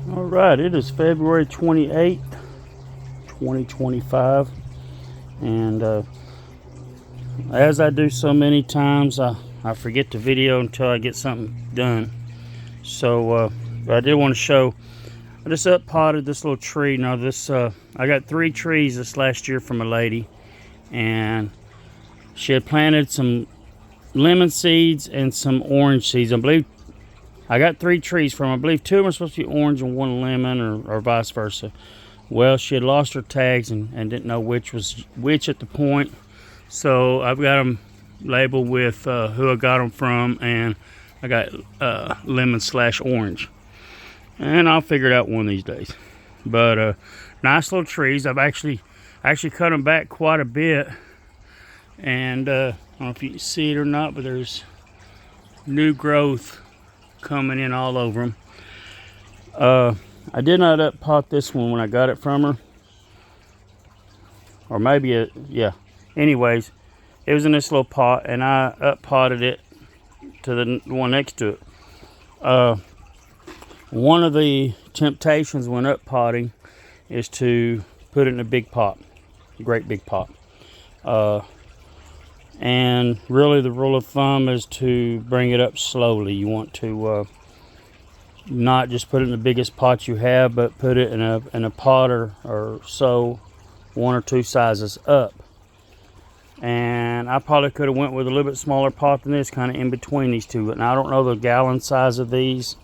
All right, it is February 28th, 2025, and as I do so many times, I forget the video until I get something done. So I did want to show, I just up potted this little tree. Now this, I got 3 trees this last year from a lady, and she had planted some lemon seeds and some orange seeds. I believe I got 3 trees from her. I believe 2 of them are supposed to be orange and 1 lemon, or vice versa. Well, she had lost her tags and didn't know which was which at the point. So I've got them labeled with who I got them from, and I got lemon/orange. And I'll figure it out one of these days. But nice little trees. I've actually cut them back quite a bit. And I don't know if you can see it or not, but there's new growth coming in all over them. I did not up pot this one when I got it from her, or maybe yeah. Anyways, it was in this little pot, and I up potted it to the one next to it. One of the temptations when up potting is to put it in a big pot, a great big pot. And really the rule of thumb is to bring it up slowly. You want to not just put it in the biggest pot you have, but put it in a pot or so, 1 or 2 sizes up. And I probably could have went with a little bit smaller pot than this, kind of in between these two. But now I don't know the gallon size of these.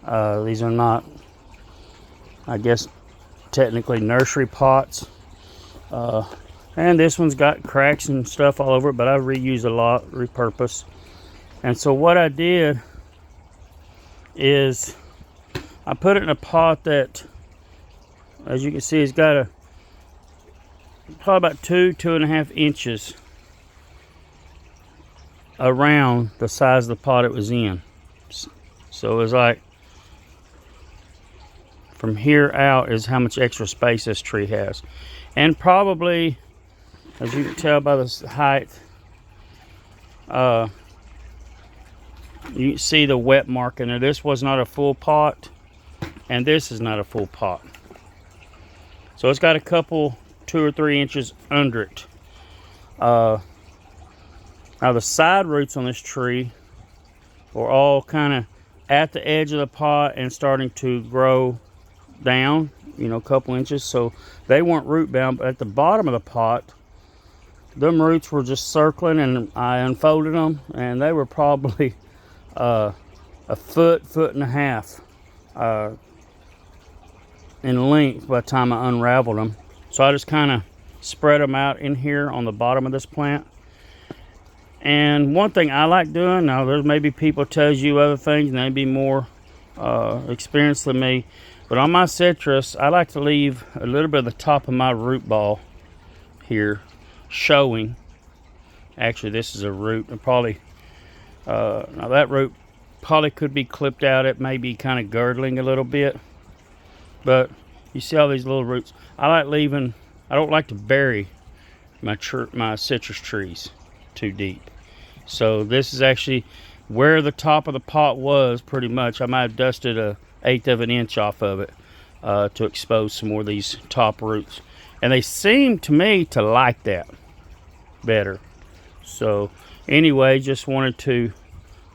These are not, I guess, technically nursery pots. And this one's got cracks and stuff all over it, but I reuse a lot, repurpose. And so what I did is I put it in a pot that, as you can see, it's got probably about 2.5 inches around the size of the pot it was in. So it was like, from here out is how much extra space this tree has. And probably, as you can tell by the height, you can see the wet marking. Now this was not a full pot, and this is not a full pot. So it's got a couple, 2 or 3 inches under it. Now the side roots on this tree are all kind of at the edge of the pot and starting to grow down, you know, a couple inches. So they weren't root bound, but at the bottom of the pot, them roots were just circling, and I unfolded them, and they were probably a foot and a half in length by the time I unraveled them. So I just kind of spread them out in here on the bottom of this plant. And one thing I like doing, now there's maybe people tells you other things and they'd be more experienced than me, but on my citrus I like to leave a little bit of the top of my root ball here showing. Actually, this is a root, and probably now that root probably could be clipped out. It may be kind of girdling a little bit, but you see all these little roots. I like leaving, I don't like to bury my citrus trees too deep. So this is actually where the top of the pot was, pretty much. I might have dusted 1/8 of an inch off of it to expose some more of these top roots, and they seem to me to like that better. So anyway, just wanted to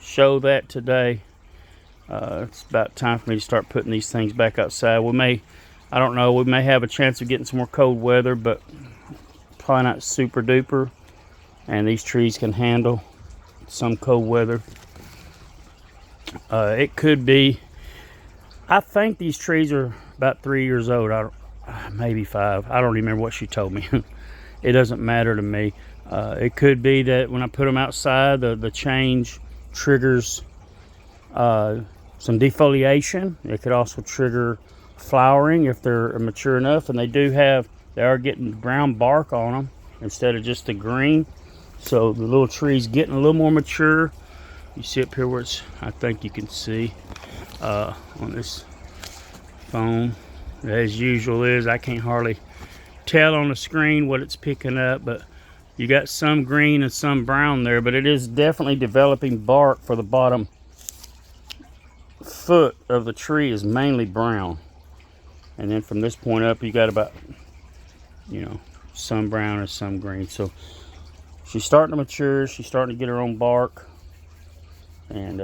show that today. It's about time for me to start putting these things back outside. We may, I don't know, we may have a chance of getting some more cold weather, but probably not super duper, and these trees can handle some cold weather. It could be, I think these trees are about 3 years old. Maybe 5. I don't remember what she told me. It doesn't matter to me. It could be that when I put them outside, the change triggers some defoliation. It could also trigger flowering if they're mature enough, and they are getting brown bark on them instead of just the green. So the little tree's getting a little more mature. You see up here where it's, I think you can see on this phone, as usual is, I can't hardly tell on the screen what it's picking up, but you got some green and some brown there, but it is definitely developing bark for the bottom foot of the tree is mainly brown. And then from this point up, you got about, you know, some brown and some green. So she's starting to mature. She's starting to get her own bark. And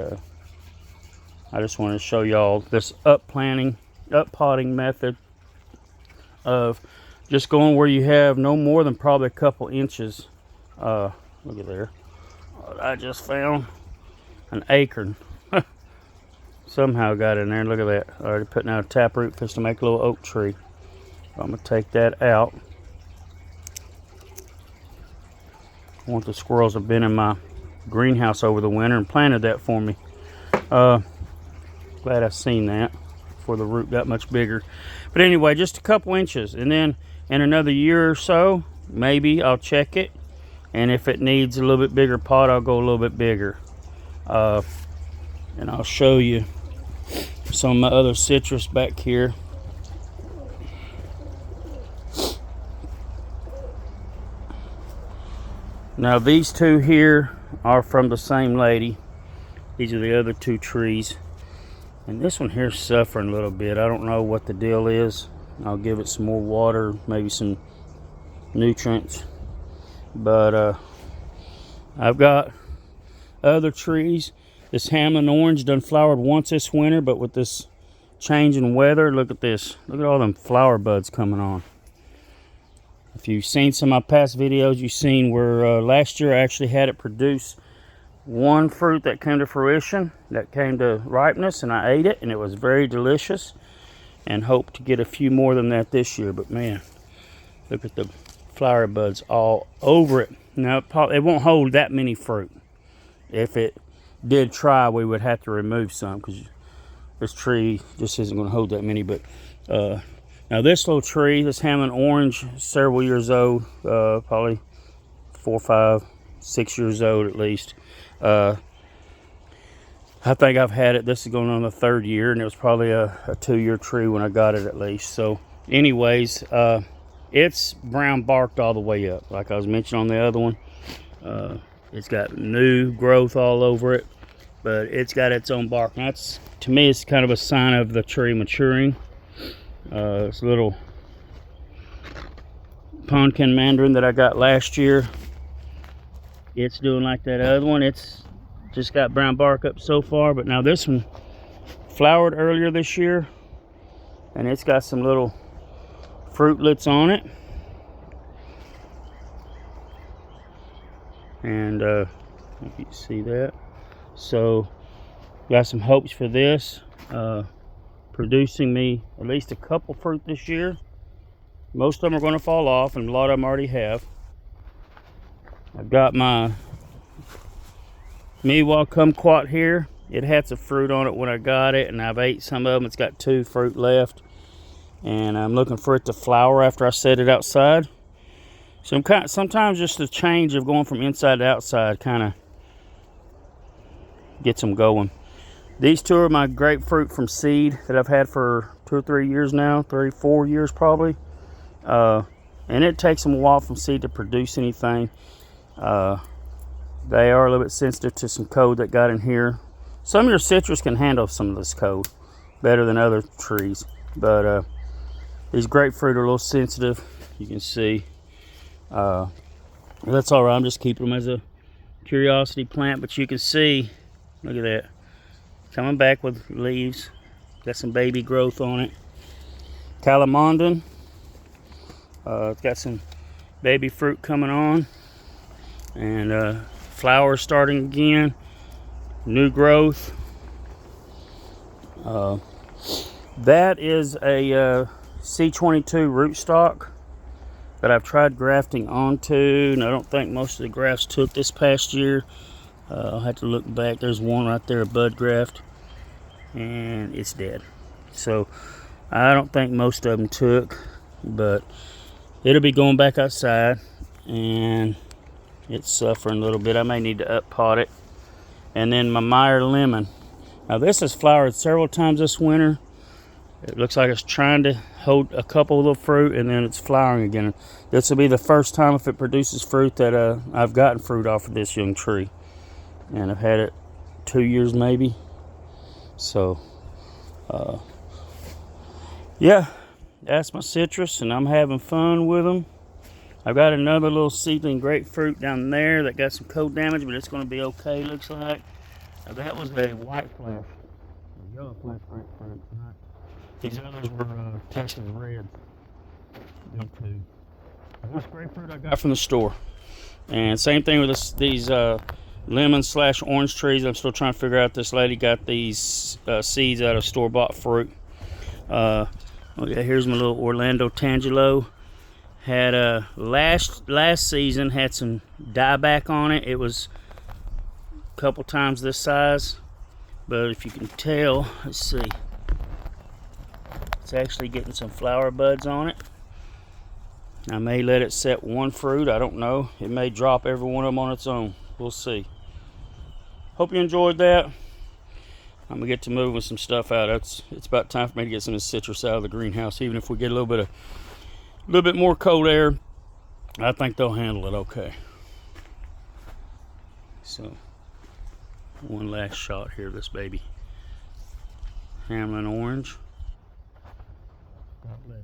I just want to show y'all this uppotting method of just going where you have no more than probably a couple inches. Look at there. I just found an acorn. Somehow got in there. Look at that. Already putting out a taproot just to make a little oak tree. I'm going to take that out. One of the squirrels have been in my greenhouse over the winter and planted that for me. Glad I seen that before the root got much bigger. But anyway, just a couple inches. And then in another year or so, maybe I'll check it. And if it needs a little bit bigger pot, I'll go a little bit bigger. And I'll show you some of my other citrus back here. Now these two here are from the same lady. These are the other two trees. And this one here's suffering a little bit. I don't know what the deal is. I'll give it some more water, maybe some nutrients. But I've got other trees. This Hamlin orange done flowered once this winter, but with this change in weather, look at this. Look at all them flower buds coming on. If you've seen some of my past videos, you've seen where last year I actually had it produce one fruit that came to fruition, that came to ripeness, and I ate it, and it was very delicious. And hope to get a few more than that this year. But man, look at the flower buds all over it. Now it won't hold that many fruit. If it did try, we would have to remove some because this tree just isn't going to hold that many. But now this little tree, this Hamlin orange, several years old, probably 4, 5, 6 years old at least. I think I've had it, this is going on the 3rd year, and it was probably a 2-year tree when I got it at least. So anyways, it's brown barked all the way up, like I was mentioning on the other one. It's got new growth all over it, but it's got its own bark. And that's, to me, it's kind of a sign of the tree maturing. This little pumpkin mandarin that I got last year, it's doing like that other one. It's just got brown bark up so far, but now this one flowered earlier this year, and it's got some little fruitlets on it. And if you see that, so got some hopes for this producing me at least a couple fruit this year. Most of them are going to fall off, and a lot of them already have. I've got my Miwa kumquat here. It had some fruit on it when I got it, and I've ate some of them. It's got 2 fruit left, and I'm looking for it to flower after I set it outside. So sometimes just the change of going from inside to outside kind of gets them going. These 2 are my grapefruit from seed that I've had for 2 or 3 years now, 3, 4 years probably. And it takes them a while from seed to produce anything. They are a little bit sensitive to some cold that got in here. Some of your citrus can handle some of this cold better than other trees, but these grapefruit are a little sensitive, you can see. That's all right. I'm just keeping them as a curiosity plant, but you can see, look at that, coming back with leaves. Got some baby growth on it. Calamondon, it's got some baby fruit coming on, and flowers starting again, new growth. That is a C22 rootstock that I've tried grafting onto, and I don't think most of the grafts took this past year. I'll have to look back. There's one right there, a bud graft, and it's dead. So I don't think most of them took, but it'll be going back outside, and it's suffering a little bit. I may need to up pot it. And then my Meyer lemon. Now this has flowered several times this winter. It looks like it's trying to hold a couple of the fruit, and then it's flowering again. This will be the first time, if it produces fruit, that I've gotten fruit off of this young tree. And I've had it 2 years maybe. So yeah, that's my citrus, and I'm having fun with them. I've got another little seedling grapefruit down there that got some coat damage, but it's going to be okay, looks like. Now, that was a white flesh, a yellow flesh grapefruit. Right? These others were Texas red. Them two. This grapefruit I got from the store. And same thing with these lemon/orange trees. I'm still trying to figure out. This lady got these seeds out of store-bought fruit. Okay, here's my little Orlando Tangelo. Had last season had some dieback on it. It was a couple times this size, but if you can tell, let's see, it's actually getting some flower buds on it. I may let it set one fruit. I don't know. It may drop every one of them on its own. We'll see. Hope you enjoyed that. I'm gonna get to moving some stuff out. It's about time for me to get some of this citrus out of the greenhouse. Even if we get a little bit more cold air, I think they'll handle it okay. So, one last shot here of this baby. Hamlin orange. God bless.